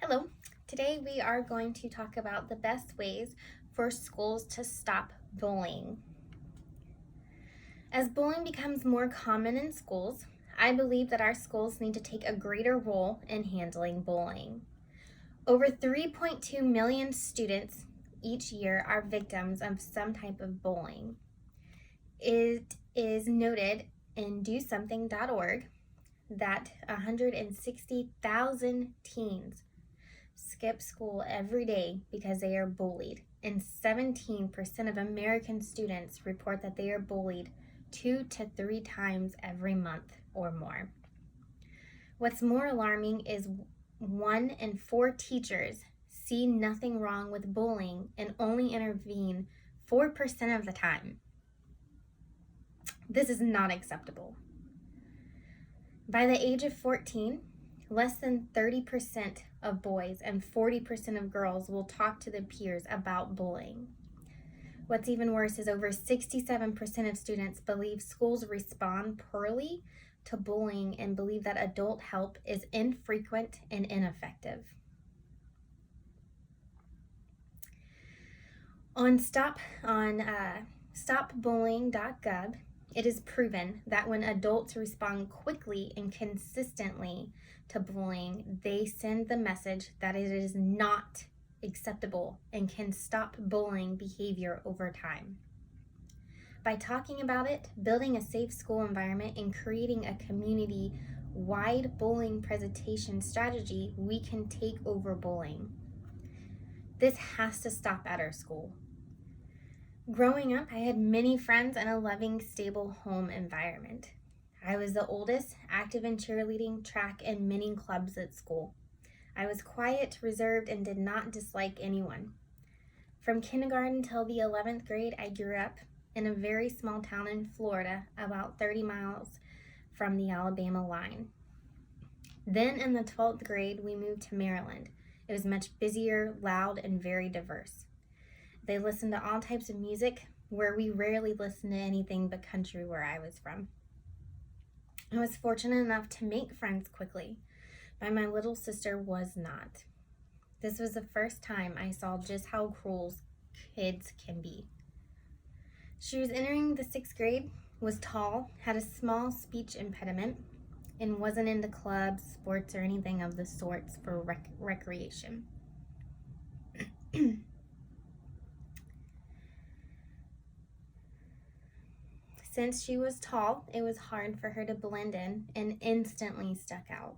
Hello, today we are going to talk about the best ways for schools to stop bullying. As bullying becomes more common in schools, I believe that our schools need to take a greater role in handling bullying. Over 3.2 million students each year are victims of some type of bullying. It is noted in DoSomething.org that 160,000 teens skip school every day because they are bullied, and 17% of American students report that they are bullied 2 to 3 times every month or more. What's more alarming is 1 in 4 teachers see nothing wrong with bullying and only intervene 4% of the time. This is not acceptable. By the age of 14, less than 30% of boys and 40% of girls will talk to their peers about bullying. What's even worse is over 67% of students believe schools respond poorly to bullying and believe that adult help is infrequent and ineffective. On stopbullying.gov, it is proven that when adults respond quickly and consistently to bullying, they send the message that it is not acceptable and can stop bullying behavior over time. By talking about it, building a safe school environment, and creating a community-wide bullying presentation strategy, we can take over bullying. This has to stop at our school. Growing up, I had many friends and a loving, stable home environment. I was the oldest, active in cheerleading, track, and many clubs at school. I was quiet, reserved, and did not dislike anyone. From kindergarten till the 11th grade, I grew up in a very small town in Florida, about 30 miles from the Alabama line. Then in the 12th grade, we moved to Maryland. It was much busier, loud, and very diverse. They listened to all types of music, where we rarely listened to anything but country where I was from. I was fortunate enough to make friends quickly, but my little sister was not. This was the first time I saw just how cruel kids can be. She was entering the 6th grade, was tall, had a small speech impediment, and wasn't into clubs, sports, or anything of the sorts for recreation. Since she was tall, it was hard for her to blend in and instantly stuck out.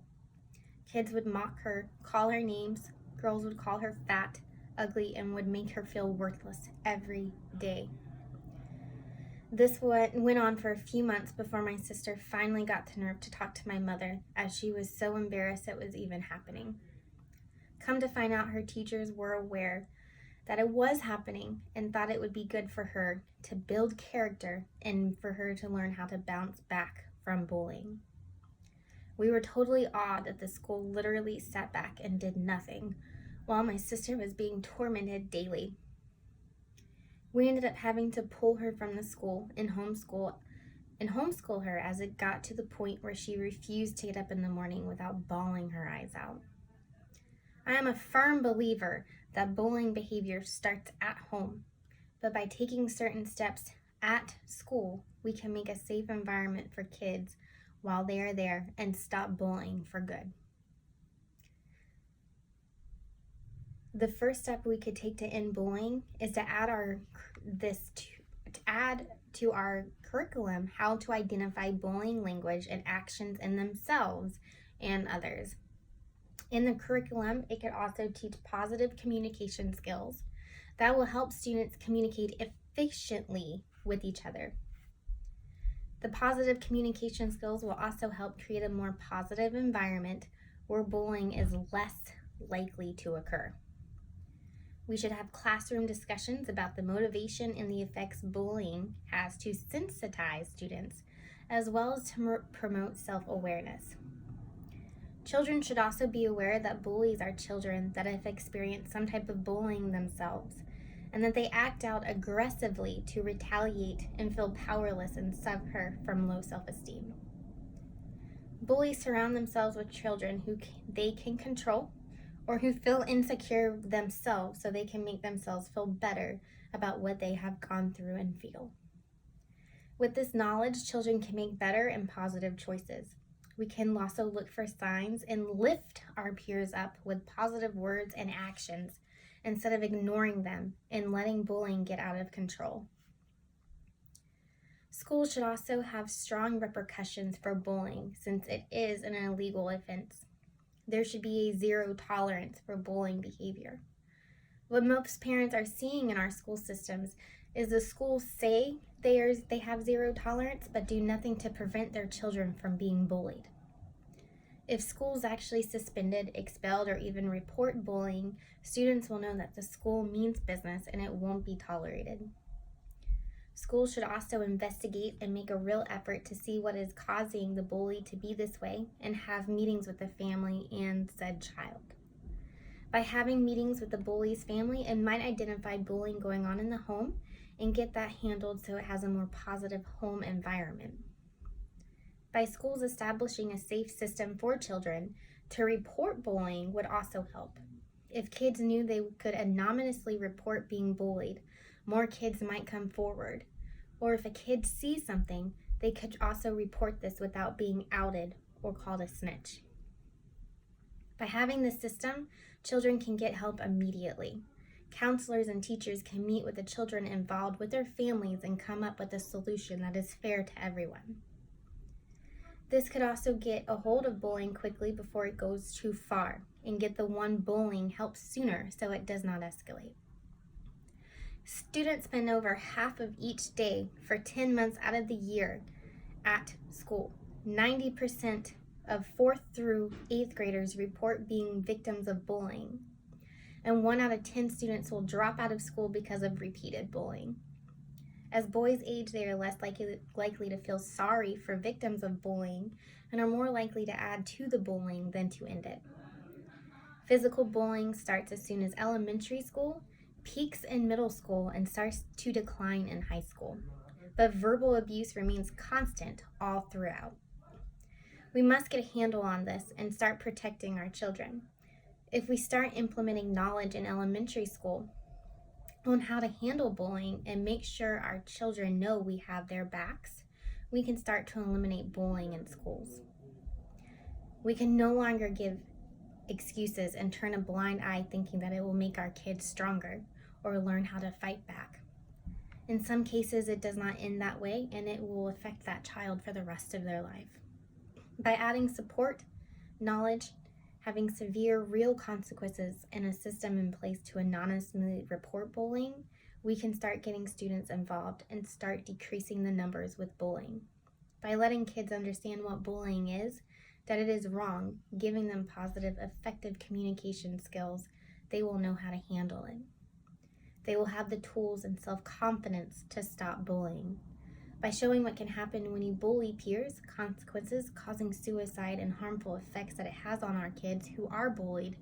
Kids would mock her, call her names, girls would call her fat, ugly, and would make her feel worthless every day. This went on for a few months before my sister finally got the nerve to talk to my mother, as she was so embarrassed it was even happening. Come to find out, her teachers were aware that it was happening and thought it would be good for her to build character and for her to learn how to bounce back from bullying. We were totally awed that the school literally sat back and did nothing while my sister was being tormented daily. We ended up having to pull her from the school and homeschool her, as it got to the point where she refused to get up in the morning without bawling her eyes out. I am a firm believer that bullying behavior starts at home, but by taking certain steps at school, we can make a safe environment for kids while they are there and stop bullying for good. The first step we could take to end bullying is to add to our curriculum how to identify bullying language and actions in themselves and others. In the curriculum, it could also teach positive communication skills that will help students communicate efficiently with each other. The positive communication skills will also help create a more positive environment where bullying is less likely to occur. We should have classroom discussions about the motivation and the effects bullying has to sensitize students, as well as to promote self-awareness. Children should also be aware that bullies are children that have experienced some type of bullying themselves, and that they act out aggressively to retaliate and feel powerless and suffer from low self-esteem. Bullies surround themselves with children who they can control or who feel insecure themselves so they can make themselves feel better about what they have gone through and feel. With this knowledge, children can make better and positive choices. We can also look for signs and lift our peers up with positive words and actions instead of ignoring them and letting bullying get out of control. Schools should also have strong repercussions for bullying since it is an illegal offense. There should be a zero tolerance for bullying behavior. What most parents are seeing in our school systems is the schools say they have zero tolerance but do nothing to prevent their children from being bullied. If schools actually suspended, expelled, or even report bullying, students will know that the school means business and it won't be tolerated. Schools should also investigate and make a real effort to see what is causing the bully to be this way and have meetings with the family and said child. By having meetings with the bully's family, it might identify bullying going on in the home and get that handled so it has a more positive home environment. By schools establishing a safe system for children to report bullying would also help. If kids knew they could anonymously report being bullied, more kids might come forward. Or if a kid sees something, they could also report this without being outed or called a snitch. By having this system, children can get help immediately. Counselors and teachers can meet with the children involved with their families and come up with a solution that is fair to everyone. This could also get a hold of bullying quickly before it goes too far and get the one bullying help sooner so it does not escalate. Students spend over half of each day for 10 months out of the year at school. 90% of 4th through 8th graders report being victims of bullying, and 1 out of 10 students will drop out of school because of repeated bullying. As boys age, they are less likely to feel sorry for victims of bullying and are more likely to add to the bullying than to end it. Physical bullying starts as soon as elementary school, peaks in middle school, and starts to decline in high school. But verbal abuse remains constant all throughout. We must get a handle on this and start protecting our children. If we start implementing knowledge in elementary school on how to handle bullying and make sure our children know we have their backs, we can start to eliminate bullying in schools. We can no longer give excuses and turn a blind eye thinking that it will make our kids stronger or learn how to fight back. In some cases, it does not end that way, and it will affect that child for the rest of their life. By adding support, knowledge, having severe, real consequences, and a system in place to anonymously report bullying, we can start getting students involved and start decreasing the numbers with bullying. By letting kids understand what bullying is, that it is wrong, giving them positive, effective communication skills, they will know how to handle it. They will have the tools and self-confidence to stop bullying. By showing what can happen when you bully peers, consequences, causing suicide, and harmful effects that it has on our kids who are bullied,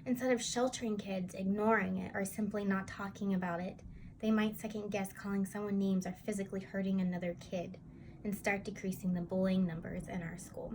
instead of sheltering kids, ignoring it, or simply not talking about it, they might second guess calling someone names or physically hurting another kid and start decreasing the bullying numbers in our school.